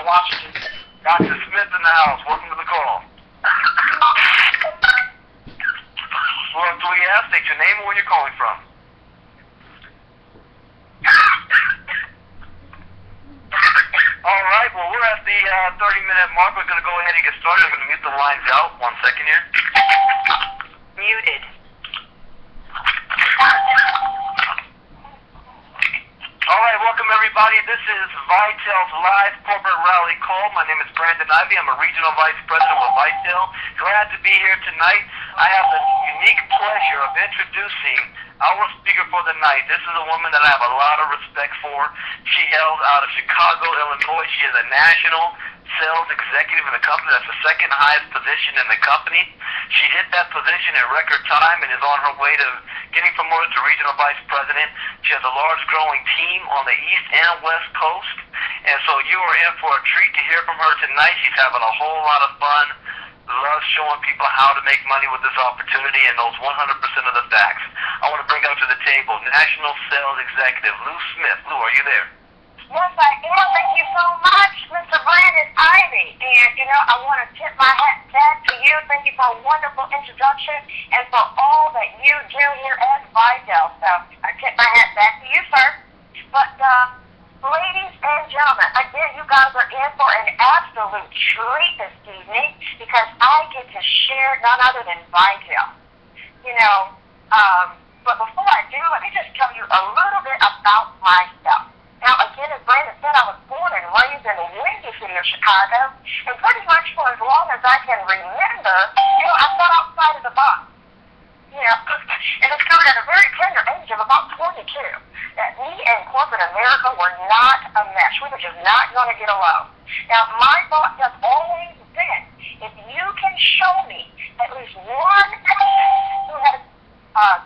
Washington. Dr. Smith in the house. Welcome to the call. Well, so we asked, state your name and where you're calling from. All right, well, we're at the 30-minute mark. We're going to go ahead and get started. I'm going to mute the lines out. 1 second here. Muted. All right, welcome everybody. This is Vitel's live corporate rally call. My name is Brandon Ivy. I'm a regional vice president with Vitel. Glad to be here tonight. I have the unique pleasure of introducing our speaker for the night. This is a woman that I have a lot of respect for. She hails out of Chicago, Illinois. She is a national sales executive in the company. That's the second highest position in the company. She hit that position in record time and is on her way to getting promoted to regional vice president. She has a large growing team on the east and west coast. And so you are in for a treat to hear from her tonight. She's having a whole lot of fun. Loves showing people how to make money with this opportunity and knows 100% of the facts. I want to bring up to the table National Sales Executive Lou Smith. Lou, are you there? Yes, I am. Thank you so much, Mr. Brandon Ivy. And, I want to tip my hat back to you. Thank you for a wonderful introduction and for all that you do here at Vitel. So I tip my hat back to you, sir. But, ladies and gentlemen, again, you guys are in for an absolute treat this evening because I get to share none other than Vitel. But before I do, let me just tell you a little bit about myself. Now, again, as Brandon said, I was born and raised in the windy city of Chicago, and pretty much for as long as I can remember, I thought outside of the box. And discovered at a very tender age of about 22 that me and corporate America were not a match. We were just not going to get along. Now, my thought has always been, if you can show me at least one person who has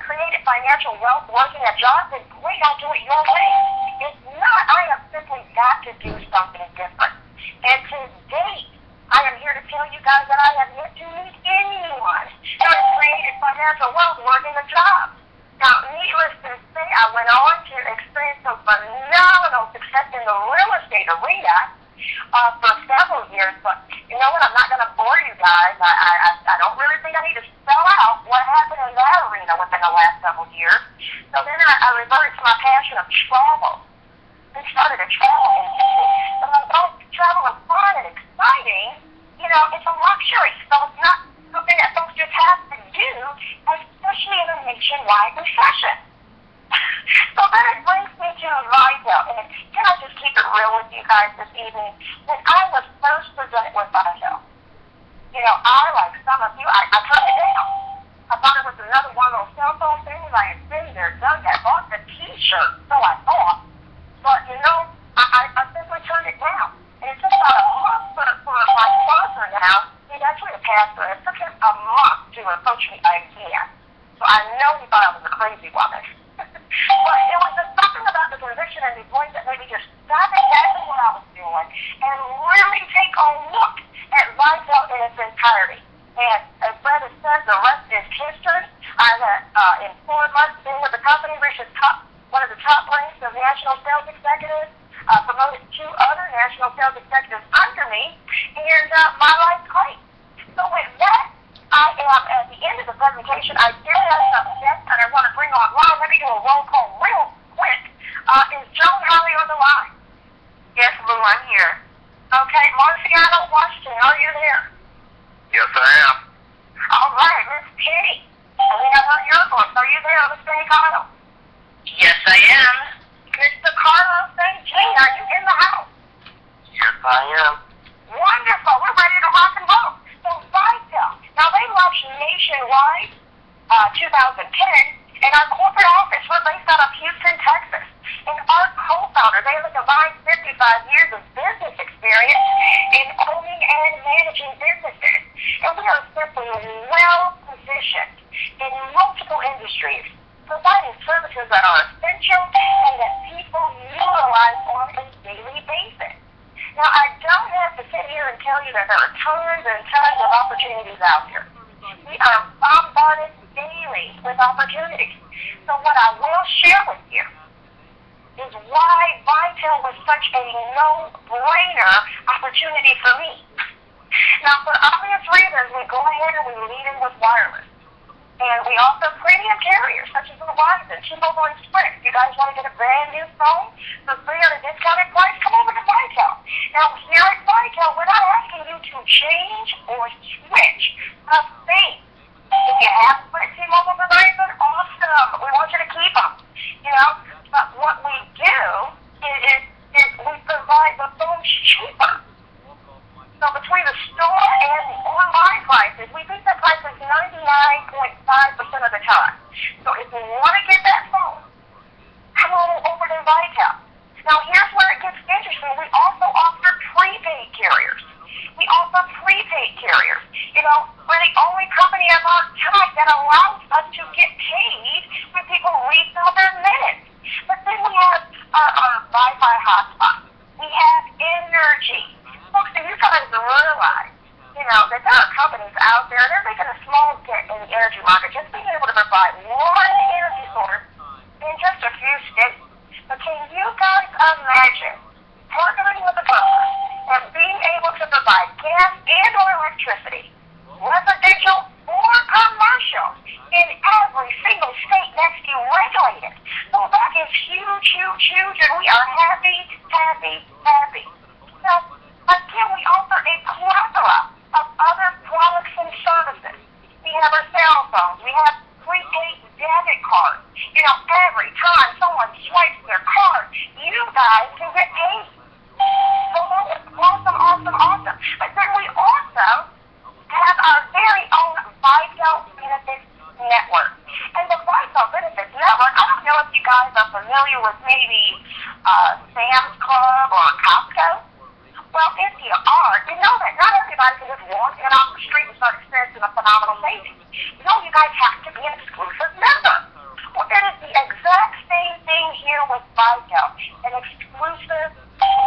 created financial wealth working a job, then great, I'll do it your way. If not, I have simply got to do something different. And to date, I am here to tell you guys that I have yet to meet anyone who has created financial wealth working a job. Now, needless to say, I went on to experience some phenomenal success in the real estate arena for several years, but you know what? I'm not going to bore you guys. I don't really think I need to spell out what happened in that arena within the last several years. So then I reverted to my passion of travel and started a travel agency. So although travel is fun and exciting, it's a luxury. So it's not something that folks just have to do, especially in a nationwide recession. So then it brings me to Vitel, and can I just keep it real with you guys this evening? When I was first presented with Vitel, I, like some of you, I turned it down. I thought it was another one of those cell phone things. I had been there, done that, bought the t-shirt, so I thought. But, I simply turned it down. And it took about a month for my sponsor now. He's actually a pastor. It took him a month to approach me again. So I know he thought I was a crazy woman. But it was just something about the conviction and the voice that made me just stop exactly what I was doing and really take a look at Vitel in its entirety. And as Brandon says, the rest is history. I had, in 4 months, been with the company, reached one of the top ranks of national sales executives, promoted 2 other national sales executives under me, and my life's great. So with that, I am at the end of the presentation. I did have some guests that I want to bring online. Let me do a roll call real quick. Is Joan Holly on the line? Yes, Lou, I'm here. Okay, Marciano Washington, are you there? Yes, I am. All right, Miss Penny. I think I heard your voice. Are you there, Miss Penny Cottle? Yes, I am. Mr. Carlos St. Jean, are you in the house? Yes, I am. Wonderful. We're ready to rock and roll. So Vitel, now they launched nationwide 2010, and our corporate office, we're based out of Houston, Texas. And our co-founder, they have a combined 55 years of business experience in owning and managing businesses. And we are simply well-positioned in multiple industries, providing services that are essential and that people utilize on a daily basis. Now, I don't have to sit here and tell you that there are tons and tons of opportunities out here. We are bombarded daily with opportunities. So what I will share with you is why Vitel was such a no-brainer opportunity for me. Now, for obvious reasons, we go ahead and we lead in with wireless. And we offer premium carriers such as Verizon, T-Mobile, and Sprint. If you guys want to get a brand new phone for free at a discounted price, come over to Vitel. Now, here at Vitel, we're not asking you to change or switch a thing. If you have Sprint, T-Mobile, Verizon, awesome. We want you to keep them. You know, but what we do is we provide the phones cheaper. So between the store and the online prices, we think the price is 99.5% of the time. So if you want to get that phone, come on over to Vitel. Now here's where it gets interesting. We also offer prepaid carriers. We offer prepaid carriers. You know, we're the only company of our type that allows us to get paid when people refill their minutes. But then we have our Wi-Fi hotspot. We have energy. Folks, do you guys realize, you know, that there are companies out there, they're making a small dent in the energy market, just being able to provide one energy source in just a few states. But can you guys imagine partnering with a customer and being able to provide gas and or electricity, residential or commercial, in every single state that's regulated? So that is huge, huge, huge, and we are happy, happy, happy. Now, again, we offer a plethora of other products and services. We have our cell phones. We have prepaid debit cards. You know, every time someone swipes their card, you guys can get paid. So that's awesome, awesome, awesome. But then we also have our very own Vitel Benefits Network. And the Vitel Benefits Network, I don't know if you guys are familiar with maybe Sam's Club or Costco. Well, if you are, you know that not everybody can just walk in off the street and start experiencing a phenomenal savings. No, you guys have to be an exclusive member. Well, it is the exact same thing here with Vitel, an exclusive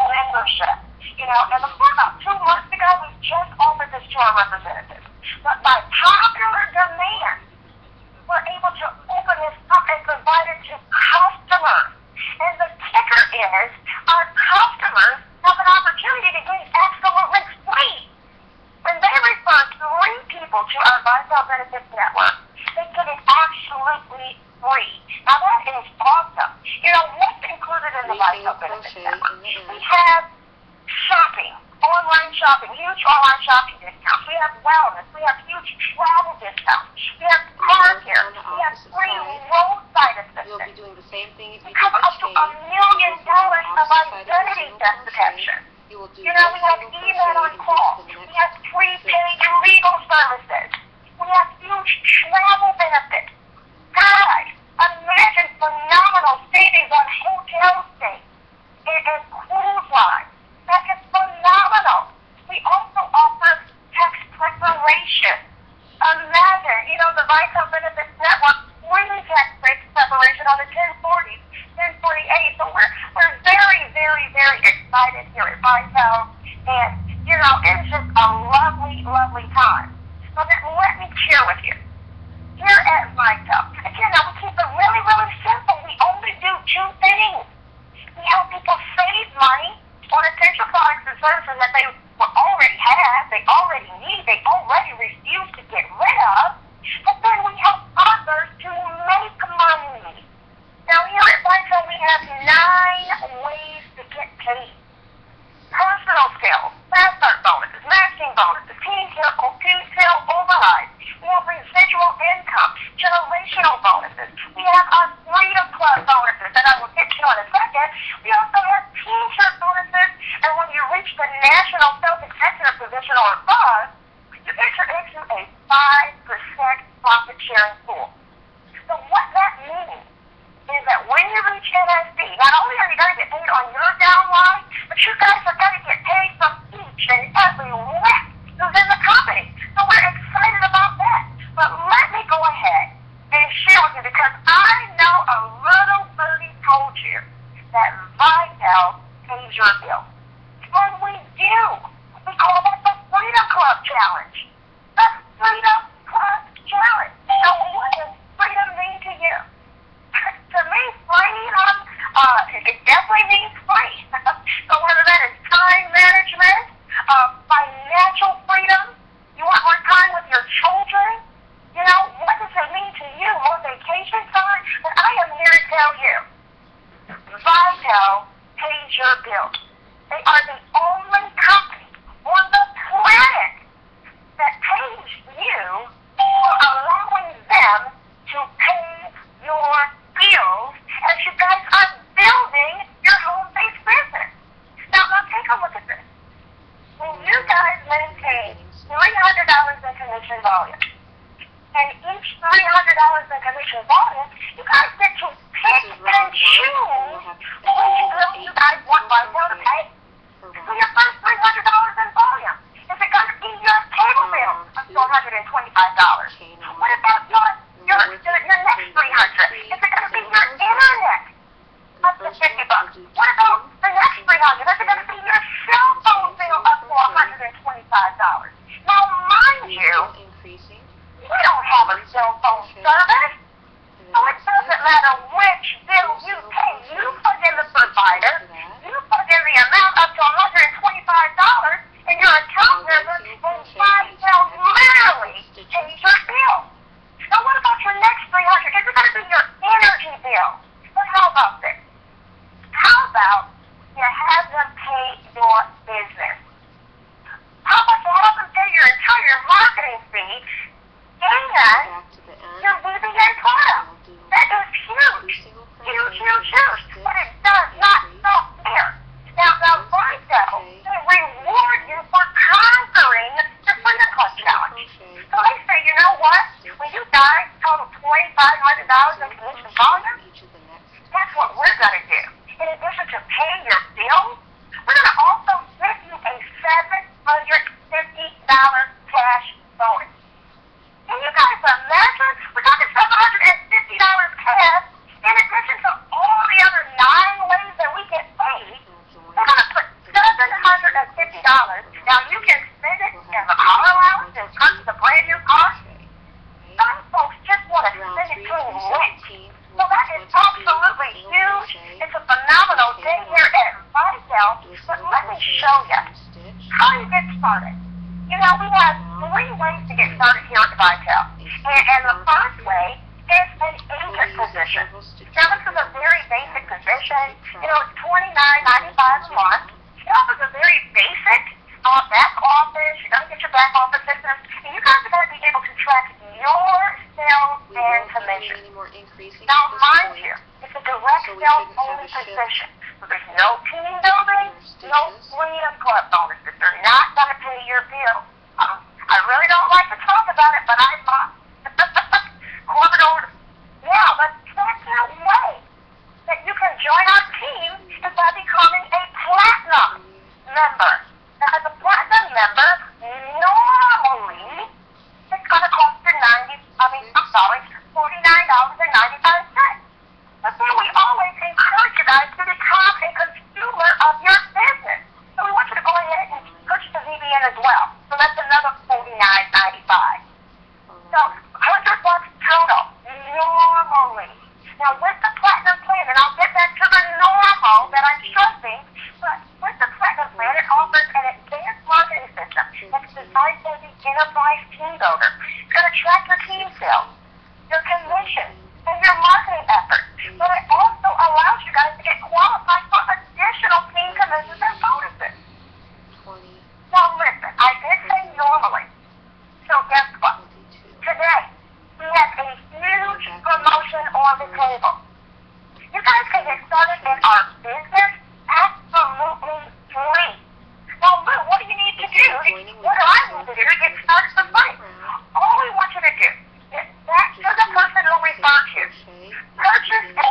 membership. You know, and before about 2 months ago, we just offered this to our representatives. But by popular demand, we're able to open this up and provide it to customers. And the kicker is, our customers have an opportunity to get absolutely free. When they refer 3 people to our Vitel Benefits Network, they get it absolutely free. Now that is awesome. You know, what's included in the Vitel Benefits Network? We have shopping, online shopping, huge online shopping discounts. We have wellness. We have huge travel discounts. We have car care. We have free roadside assistance. You'll be doing the same thing if you cover up to $1 million of identity theft protection. You know, we have email on call. We have prepaid legal services. We have huge travel benefits. Guys, imagine phenomenal savings on hotel stays and cruise lines. That is phenomenal. We also offer tax preparation. Imagine, you know, the Vitel Benefits Network free tax preparation on the 1040s, 1048. So we're very, very, very excited here at Vitel. And, you know, it's just a lovely, lovely time. So then let me share with you. Here at Vitel, again, now we keep it really, really simple. We only do 2 things. We help people save money on essential products and services that they already have, they already need, they already refuse to get rid of. But then we help others to make money. Now here at Vitel, we have 9 ways to get paid. Personal skills, fast start bonuses, matching bonuses, team sale overrides. We have residual income, generational bonuses. We have our Freedom Club bonuses that I will get to in a second. We also have t-shirt bonuses, and when you reach the national self-executive position or above, you enter into a 5% profit sharing pool. So what that means is that when you reach NSD, not only are you going to get paid on your downline, but you guys are going to get paid from each and every rep who's in the company. So we're excited about that. But let me go ahead and share with you, because I know a little birdie told you that Vitel pays your bill. And we do. We call that the Freedom Club Challenge. The Freedom Club Challenge. So what does freedom mean to you? To me, freedom, it definitely means free. that is time management, financial freedom. You want more time with your children? You know, what does it mean to you? More vacation time? But I am here to tell you, Vitel pays your bills. They are the only company on the planet that pays you for allowing them to pay your bills as you guys are building your home-based business. Now take a look at this. When you guys maintain $300 in commission volume, and each $300 in commission volume, you guys get to pick and choose which bill you guys want Vitel to pay. For your first $300 in volume, is it going to be your cable bill of $425? What about your next $300? Is it going to be your internet up to $50? What about the next $300? Is it going to be your cell phone bill up to $125? Now, mind you, we don't have a cell phone service, so it doesn't matter which bill you pay. You plug in the provider, you plug in the amount up to $125, and your account number, and Vitel literally pays your bill. Now, what about your next $300? Is it going to be your energy bill? But how about this? How about you have them pay your business? How about you have them pay your entire marketing fee and your VBA product? That is huge. Huge, huge, huge. But it does not stop there. Now, Vitel, they reward you for conquering the Freedom Club Challenge. So they say, you know what? When you guys total $2,500 in commission volume, that's what we're going to do. In addition to paying your bills, we're going to also give you a $750 cash bonus. Can you guys imagine? We're talking $750 cash in addition to all the other 9 ways that we get paid. We're going to put $750. Now, you can spend it as a car allowance and purchase a brand new car. Some folks just want to spend it to rent. So that is absolutely huge. It's a phenomenal day here at Vitel. But let me show you how you get started. You know, we have 3 ways to get started here at Vitel. And the first way is an agent position. Now, this is a very basic position. You know, it's $29.95 a month. It offers a very basic back office. You're going to get your back office systems. And you guys are going to be able to track your sales and commission. Now, mind you, it's a direct sales-only position. So there's no team building, no Freedom Club bonuses. They're not going to pay your bill. I really don't like to talk about it, but I must. Corporate order. Yeah, but that's the way that you can join our team is by becoming a platinum member. Now, as a platinum member, normally it's going to cost you $49.95. But then we always encourage you guys to become a consumer of your business. So we want you to go ahead and purchase a VBN as well. So that's another $49.95. So $100 total, normally. Now with the platinum plan, and I'll get back to the normal that I'm stressing, but with the platinum plan, it offers an advanced marketing system that's designed for the enterprise team builder. It's going to track your team sales, your commission, and your marketing efforts. But it also allows you guys to get qualified for additional team commissions and bonuses. Now listen, I did say normally. So guess what? Today, we have a huge promotion on the table. You guys can get started in our business absolutely free. Now, Lou, what do you need to do? What do I need to do to get started for free? All we want you to do is back to the person who referred you. Purchase a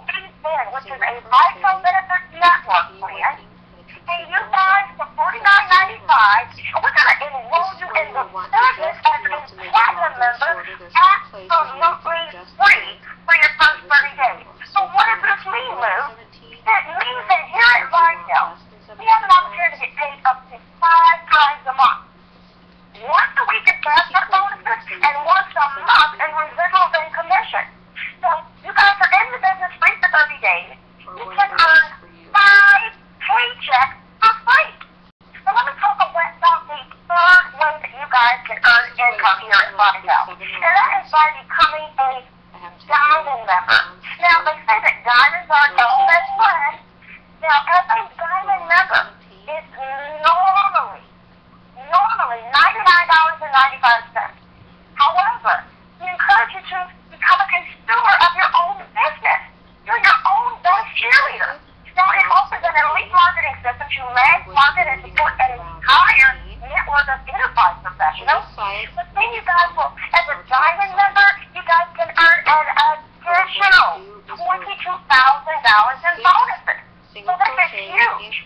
CBN, which is a Vitel Benefits Network plan. And you guys for $49.95, and we're going to enroll you in the service as a platinum member absolutely free for your first 30 days. So what does this mean, Lou? It means that here at Vitel, we have an opportunity to get paid up to 5 times a month. Once a week in basket bonuses, and once a month in residuals and commission. So you guys are in the business free for 30 days. You can earn 5 paychecks by becoming a diamond member. Now, they say that diamonds are no best friend. Now, as a diamond member, it's normally $99.95. However, we encourage you to become a consumer of your own business. You're your own best cheerleader. Now, it offers an elite marketing system to manage, market, and support an entire network of enterprise professionals. But then you guys will, as a diamond member, you guys can earn an additional $22,000 in bonuses. So this is huge.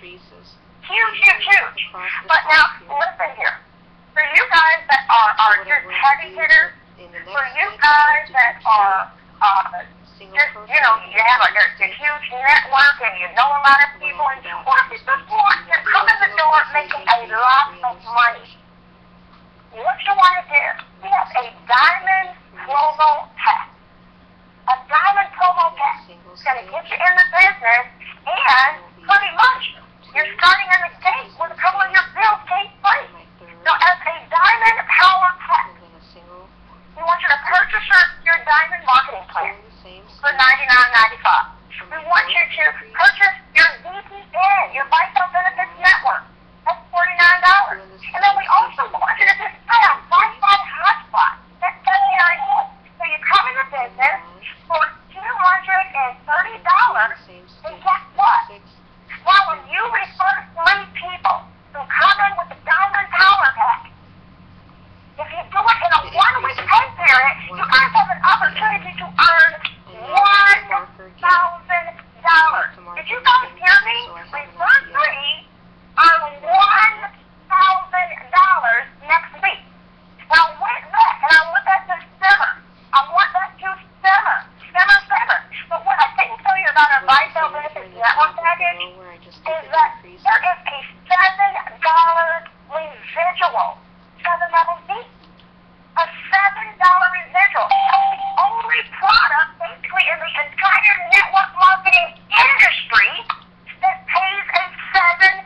Huge. But now, listen here. For you guys that are just heavy hitters, for you guys that are just, you have a huge network and you know a lot of people, and or if you just want to come in the door making a lot of money, what you want to do, we have a diamond promo pack. A diamond promo pack. It's going to get you in the business, and pretty much you're starting on the gate with a couple of your bills paid free. So as a diamond power pack, we want you to purchase your diamond marketing plan for $99.95. We want you to purchase your VPN, your Vital Benefits Network. That's $49. And then we also want you to just buy a Wi-Fi hotspot. That's $79. So you come in the business for $230, and guess what? Now, when you refer 3 people who come in with the Diamond Power Pack, if you do it in a 1-week pay period, you guys have an opportunity to earn $1,000. Did you guys hear me? Refer 3, earn $1,000 next week. Now, with that, and I want that to simmer. Simmer. But what I didn't tell you about our Vital Benefits Network package is that there is a $7 residual, 7-level fee. A $7 residual. That's the only product, basically, in the entire network marketing industry that pays a $7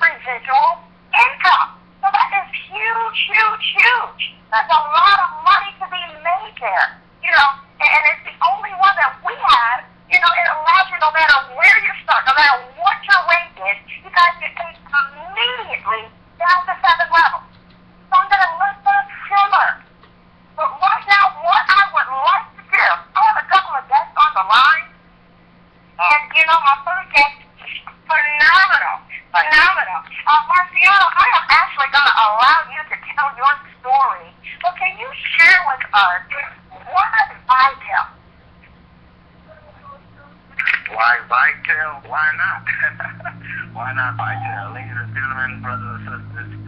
residual income. So that is huge. That's a lot of money to be made there. And it's the only one that we have. It allows you, no matter where you start, no matter what your rank is, you guys get paid immediately down to 7 levels. So I'm going to let that simmer. But right now, what I would like to do, I have a couple of guests on the line, and my first guest is phenomenal. Marciano, I am actually going to allow you to tell your story. But can you share with us what is vitel? Why vitel? Why not? Why not vitel? Ladies and gentlemen, brothers and sisters,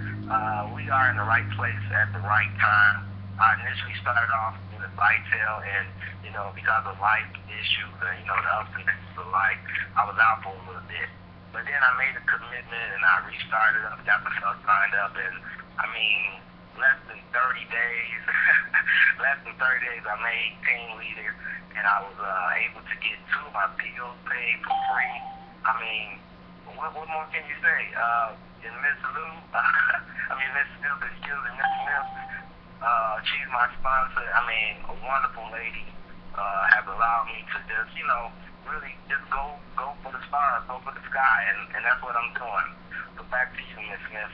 we are in the right place at the right time. I initially started off with vitel, and because of life issues, the ups and downs of life, I was out for a little bit. But then I made a commitment, and I restarted up, got myself signed up, and less than 30 days, I made team leader, and I was able to get 2 of my bills paid for free. What more can you say? And Miss Lou, Miss Smith, excuse me, Miss Smith, she's my sponsor. A wonderful lady, has allowed me to just, really just go for the stars, go for the sky, and that's what I'm doing. So back to you, Miss Smith.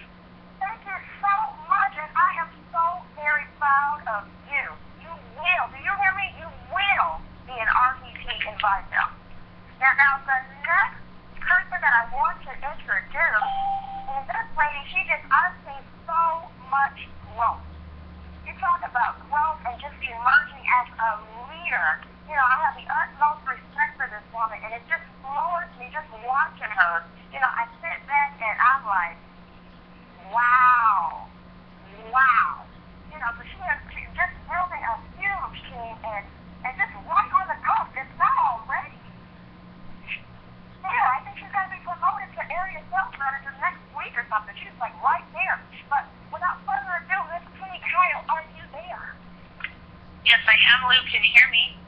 Thank you so much, and I am so very proud of you. You will, do you hear me? You will be an RVP in Vitel. Now, the next person that I want to introduce is this lady. I've seen so much growth. You talk about growth and just emerging as a leader. I have the utmost respect for this woman, and it just floors me just watching her. I sit back and I'm like, wow. But she's just building a huge team and just right on the cusp. It's not already. Yeah, I think she's going to be promoted to area sales manager next week or something. She's like right there. But without further ado, Miss Penny Kyle, are you there? Yes, I am, Lou. Can you hear me?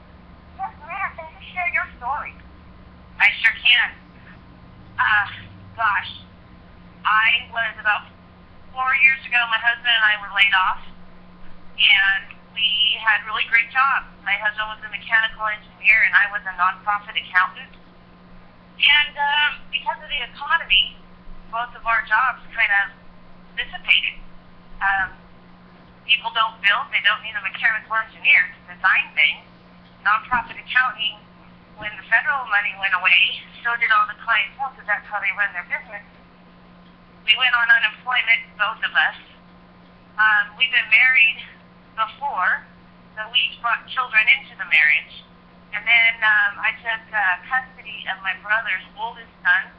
Yes, ma'am. Can you share your story? I sure can. Gosh. I was about 4 years ago, my husband and I were laid off, and we had really great jobs. My husband was a mechanical engineer, and I was a nonprofit accountant. And because of the economy, both of our jobs kind of dissipated. People don't build, they don't need a mechanical engineer to design things. Nonprofit accounting, when the federal money went away, so did all the clientele, because that's how they run their business. We went on unemployment, both of us. We've been married before, so we each brought children into the marriage. And then I took custody of my brother's oldest son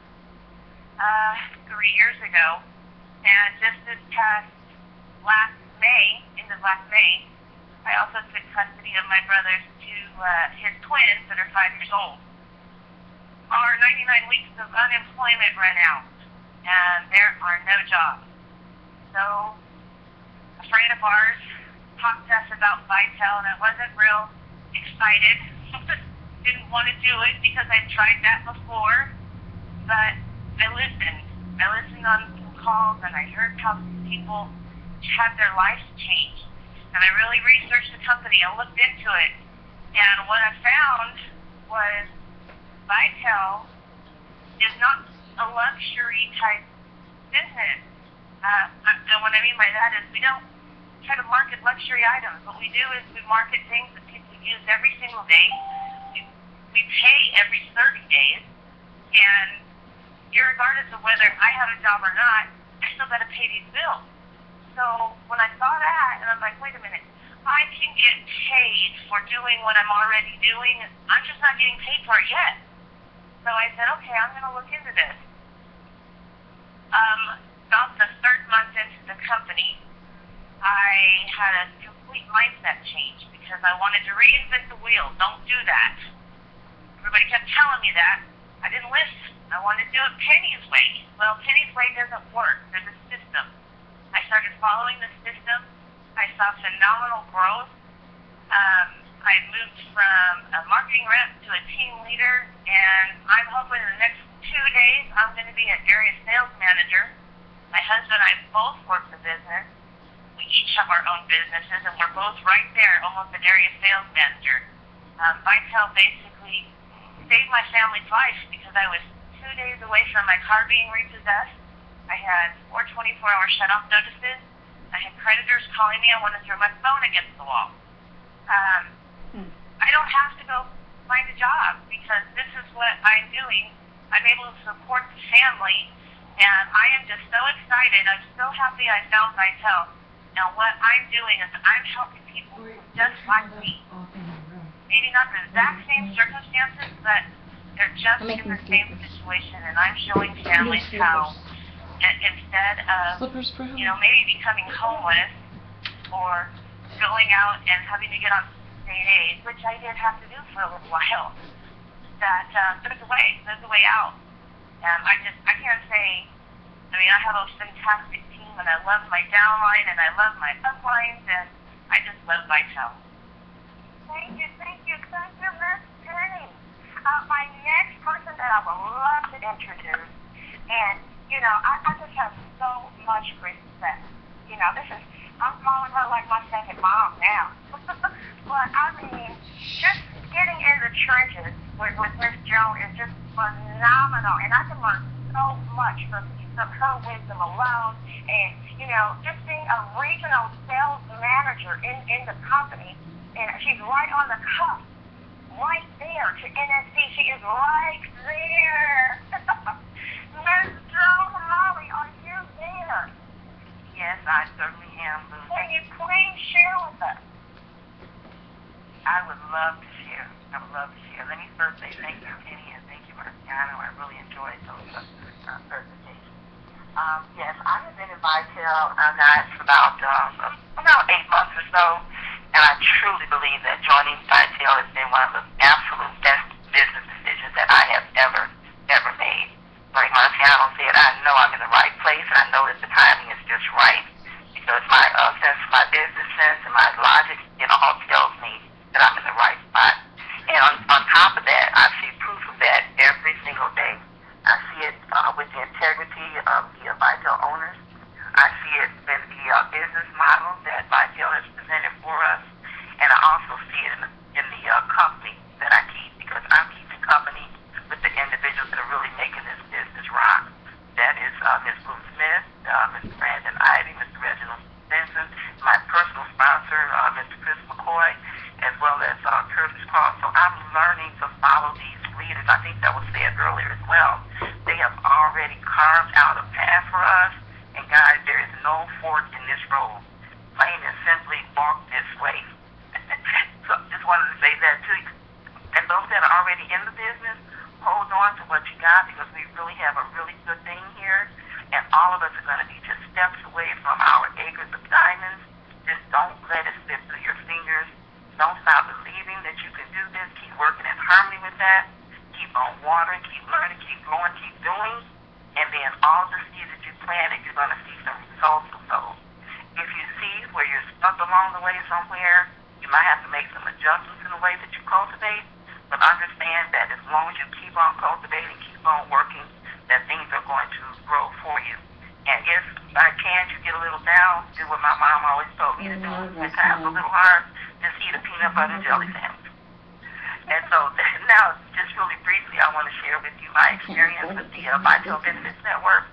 3 years ago. And just this past end of last May, I also took custody of my brother's his twins that are 5 years old. Our 99 weeks of unemployment ran out, and there are no jobs. So a friend of ours talked to us about vitel, and I wasn't real excited. Didn't want to do it because I'd tried that before, but I listened. I listened on some calls, and I heard how people had their lives changed. And I really researched the company and looked into it. And what I found was vitel is not a luxury type business. And what I mean by that is we don't try to market luxury items. What we do is we market things that people use every single day. We pay every 30 days. And irregardless of whether I have a job or not, I still got to pay these bills. So when I saw that, and I'm like, wait a minute, I can get paid for doing what I'm already doing. I'm just not getting paid for it yet. So I said, okay, I'm going to look into this. About the third month into the company, I had a complete mindset change because I wanted to reinvent the wheel. Don't do that. Everybody kept telling me that. I didn't listen. I wanted to do it Penny's way. Well, Penny's way doesn't work. There's a system. I started following the system. I saw phenomenal growth. I moved from a marketing rep to a team leader, and I'm hoping in the next 2 days I'm going to be an area sales manager. My husband and I both work the business. We each have our own businesses, and we're both right there, almost an area sales manager. vitel basically saved my family's life because I was 2 days away from my car being repossessed. I had 4 24-hour shut-off notices. I had creditors calling me. I wanted to throw my phone against the wall. I don't have to go find a job because this is what I'm doing. I'm able to support the family, and I am just so excited. I'm so happy I found vitel. Now what I'm doing is I'm helping people just like me. Maybe not the exact same circumstances, but they're just in the same situation, and I'm showing families how instead of, maybe becoming homeless or going out and having to get on state aid, which I did have to do for a little while, that there's a way out. And I can't say, I have a fantastic team, and I love my downline, and I love my uplines, and I just love vitel. Thank you, Miss Penny. My next person that I would love to introduce, and I just have so much respect. I'm calling her like my second mom now. But just getting in the trenches with Miss Joan is just phenomenal, and I can learn so much from her wisdom alone. And just being a regional sales manager in the company, and she's right on the cusp, right there to NSC. She is right there. Miss Joan Holly, are you there? Yes, I certainly am, Lou. Can you please share with us? I would love to share. Let me first say thank you, Penny, and thank you, Marciano. I really enjoyed those presentations. Yes, I have been in vitel, guys, for about 8 months or so, and I truly believe that joining vitel has been one of the absolute best business decisions that I have ever made. Like Marciano said, I know I'm in the right place, and I know that the timing is just right, because my business sense and my logic, all tells me that I'm in the right spot. And on top of that, I see proof of that every single day. I see it with the integrity of the vitel owners. I see it with the business model that vitel has presented for us. follow these leaders. I think that was said earlier as well. They have already carved out a path for us. And guys, there is no fork in this road. Plain and simply walk this way. So just wanted to say that too. And those that are already in the business, hold on to what you got, because we really have a really good thing here. And all of us are going to be just steps away from our acres of diamonds. Just don't let it slip through your fingers. Don't stop believing that you can do this. Keep working in harmony with that. Keep on watering, keep learning, keep growing, keep doing. And then all the seeds that you planted, you're going to see some results of those. If you see where you're stuck along the way somewhere, you might have to make some adjustments in the way that you cultivate. But understand that as long as you keep on cultivating, keep on working, that things are going to grow for you. And if by chance you get a little down, do what my mom always told me to do when times are a little hard, just eat a peanut butter and jelly sandwich. And so now, just really briefly, I want to share with you my experience with the Vitel Benefits Network.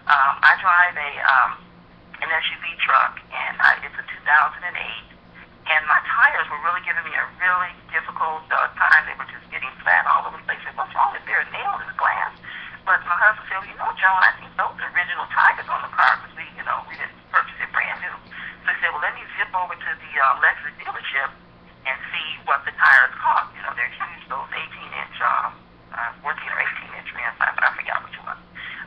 I drive an SUV truck, and it's a 2008. And my tires were really giving me a really difficult time. They were just getting flat all over the place. I said, what's wrong? Is there a nail in the glass? But my husband said, Joan, I think those are original tires on the car, because we didn't purchase it brand new. So he said, well, let me zip over to the Lexus dealership and see what the tires cost. They're huge, those 18-inch, 14 or 18-inch rims. I forgot which one.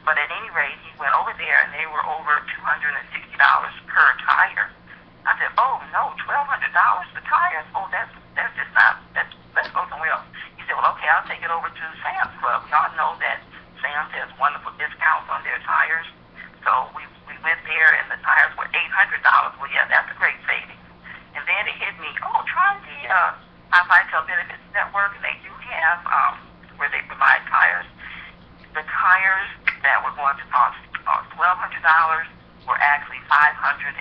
But at any rate, he went over there, and they were over $260 per tire. I said, oh, no, $1,200 for tires? Oh, that's just not, let's go somewhere else. He said, well, okay, I'll take it over to Sam's Club. We all know that Sam's has wonderful discounts on their tires. So we went there, and the tires were $800. Well, yeah, that's a great savings. And then it hit me, try the Vitel Benefits Network. They do have where they provide tires. The tires that were going to cost $1,200 were actually $587.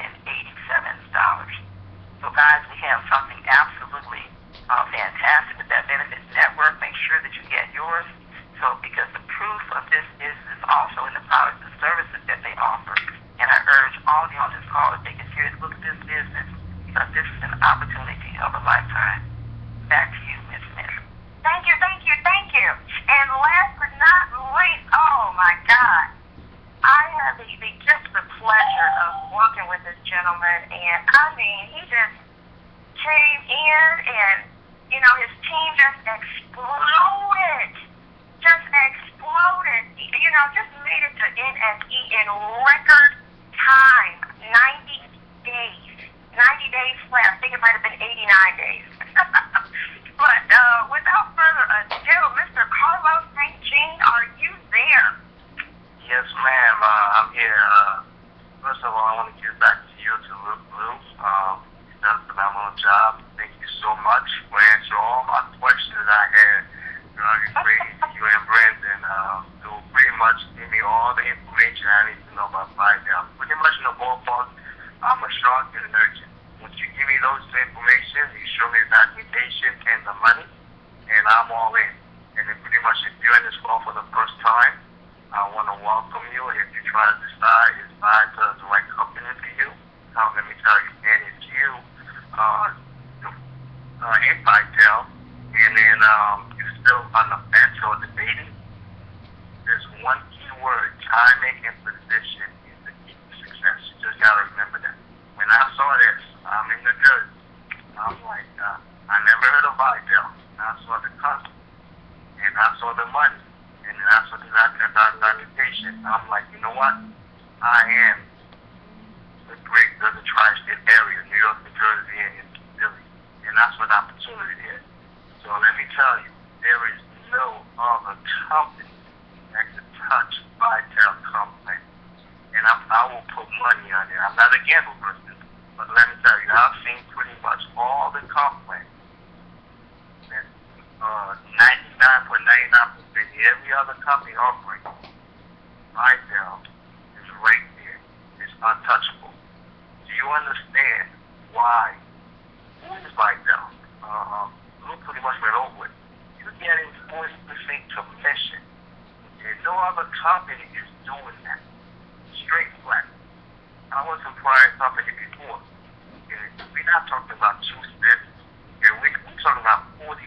So guys, we have something absolutely fantastic with that Benefits Network. Make sure that you get yours. So because the proof of this is also in the products and services that they offer. And I urge all of you on this call to take a serious look at this business, because this is an opportunity of a lifetime. Back to you, Ms. Smith. Thank you, thank you, thank you. And last but not least, oh my God, I had just the pleasure of working with this gentleman, and I mean, he just came in and, his team just exploded. Just made it to NSE in record time, 90 days. 90 days flat. I think it might have been 89 days. But without further ado, Mr. Carlos St. Jean, are you there? Yes, ma'am. I'm here. First of all, I want to give back to you, to Luke Blue. You've done a phenomenal job. Thank you so much for answering all my questions I had. You and Brandon pretty much give me all the information I need to know about Vitel. Pretty much in the ballpark, I'm a shark and an urchin. Once you give me those information, you show me the documentation and the money, and I'm all in. And then pretty much if you're in this call for the first time, I want to welcome you. If you try to decide is Vitel the right company for you, let me tell you, and if you in Vitel, and then you're still on the fence or debating, there's one key word: timing and position is the key to success. You just got to remember that. When I saw this, I'm in New Jersey. I'm like, I never heard of Vitel. I saw the company, and I saw the money, and then I saw the documentation. I'm like, you know what? I am the tri-state area, New York, New Jersey, and Philly, and that's what the opportunity is. So let me tell you, there is no other company that can touch Vitel company. And I will put money on it. I'm not a gamble person, but let me tell you, I've seen pretty much all the companies. 99.99% every other company offering Vitel is right there. It's untouchable. Do you understand why? Who is Vitel? Look, pretty much went over it. You're getting 40% commission. And no other company is doing that. Straight flat. I was a prior company before. And we're not talking about 2 cents. We're talking about 40%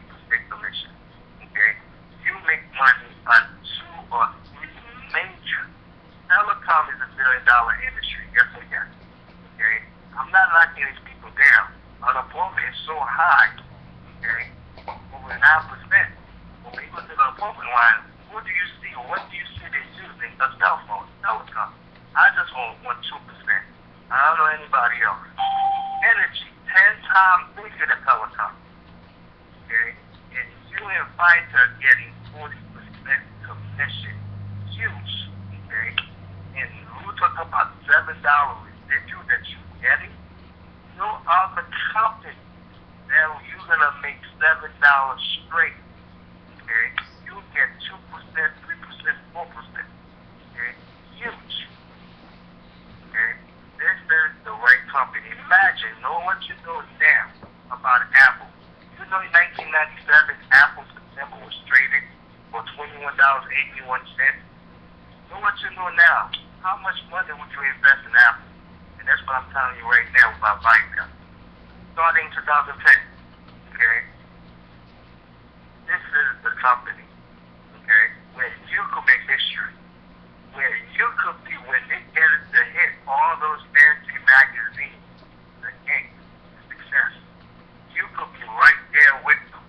commission. And one, what do you see? What do you see they're using? A cell phone, telecom. I just want 2%. I don't know anybody else. Energy, 10 times bigger than telecom. Okay? And you and Fight are getting 40% commission. Huge. Okay? And we talk about $7 residual that you're getting. No other company that you're gonna make $7 straight. Okay? You get 2%, 3%, 4%. Okay? Huge. Okay? This is the right company. Imagine, know what you know now about Apple. You know in 1997, Apple September was traded for $21.81. Know what you know now. How much money would you invest in Apple? And that's what I'm telling you right now about vitel. Starting 2010. Okay? This is the company. Okay? Where you could make history. Where you could be when they get it to hit all those fancy magazines, the ink, the success. You could be right there with them.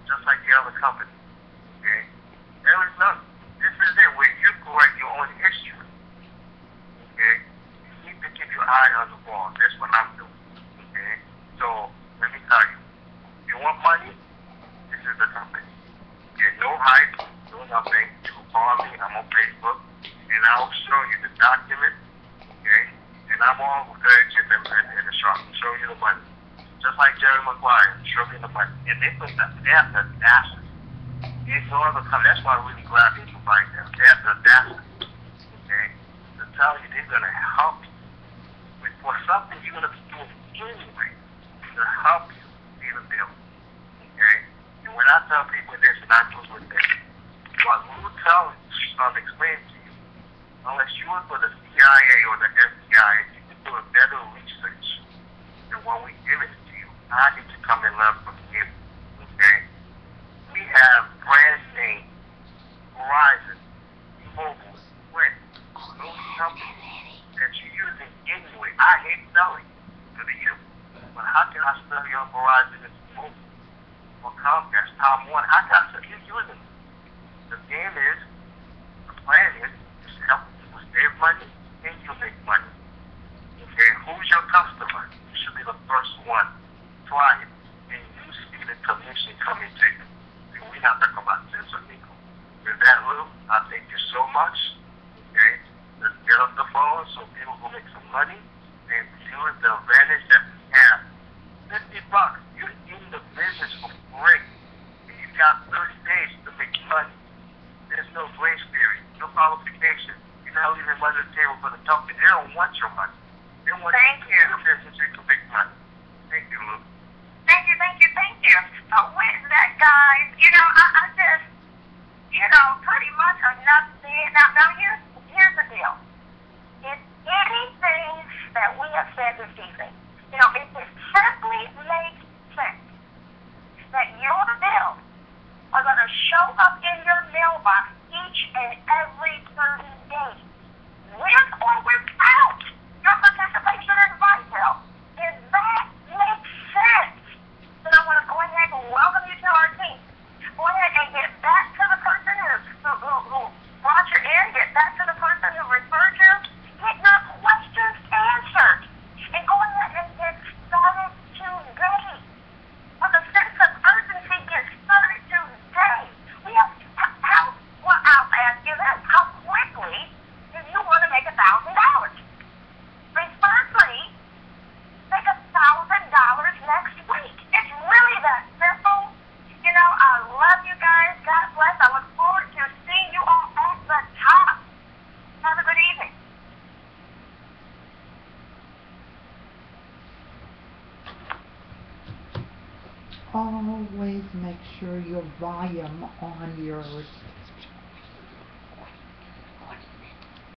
Just like the other company. Okay? There is none. This is it where you could write your own history. Okay? You need to keep your eye on the ball. That's what I'm doing. Okay? So, let me tell you. If you want money, this is the company. There's no hype, no nothing. You can call me. I'm on Facebook. And I'll show you the document. Okay? And I'm all good in the shop. Show you the money. Just like Jerry Maguire. Show me the money. And they put that. They have the audacity. There's no other company. That's why I'm really glad people buy them. They have the audacity. Okay? To tell you they're going to help you with for something you're going to be doing anyway to help you pay the bill. Okay? And when I tell people this, and I close with this, what we will tell explain to you, unless you work for the CIA or the FBI, you can do a better research than what we give it to you. I need to come and learn from you. Okay? We have brand name, Verizon, T-Mobile, Sprint, those companies that you're using anyway. I hate selling to you, but how can I sell your Verizon and T-Mobile or Comcast, Time Warner? I got to keep using them. The game is, the plan is to help people save money and you make money. Okay, who's your customer? You should be the first one. Try it, and you see the commission coming to you. And we're not talking about this or legal. With that, Lou, I thank you so much. Okay, let's get off the phone so people will make some money and use the advantage that we have. $50, you're in the business for free. And you got 30 days to make money. There's no grace period, no qualification. You're not leaving money on the table for the company. They don't want your money. They want you to do business so you can make money. Thank you, Lou. Thank you. With that, guys, I just, pretty much enough said. Now here's the deal. If anything that we have said this evening, if it simply makes sense that your bills are going to show up in your mailbox each and every 30 days, with or without your participation in vitel, if that makes sense, then I want to go ahead and welcome you to our team. Go ahead and get back to the person who brought you in, get back to the person who referred you, get your questions answered, and go ahead and get started today. With a sense of urgency, get started today. I'll ask you this, how quickly do you want to make $1,000? Precisely, make $1,000 next week. It's really that simple. I love you guys. God bless. I look forward to seeing you all at the top. Have a good evening. Always make sure your volume on your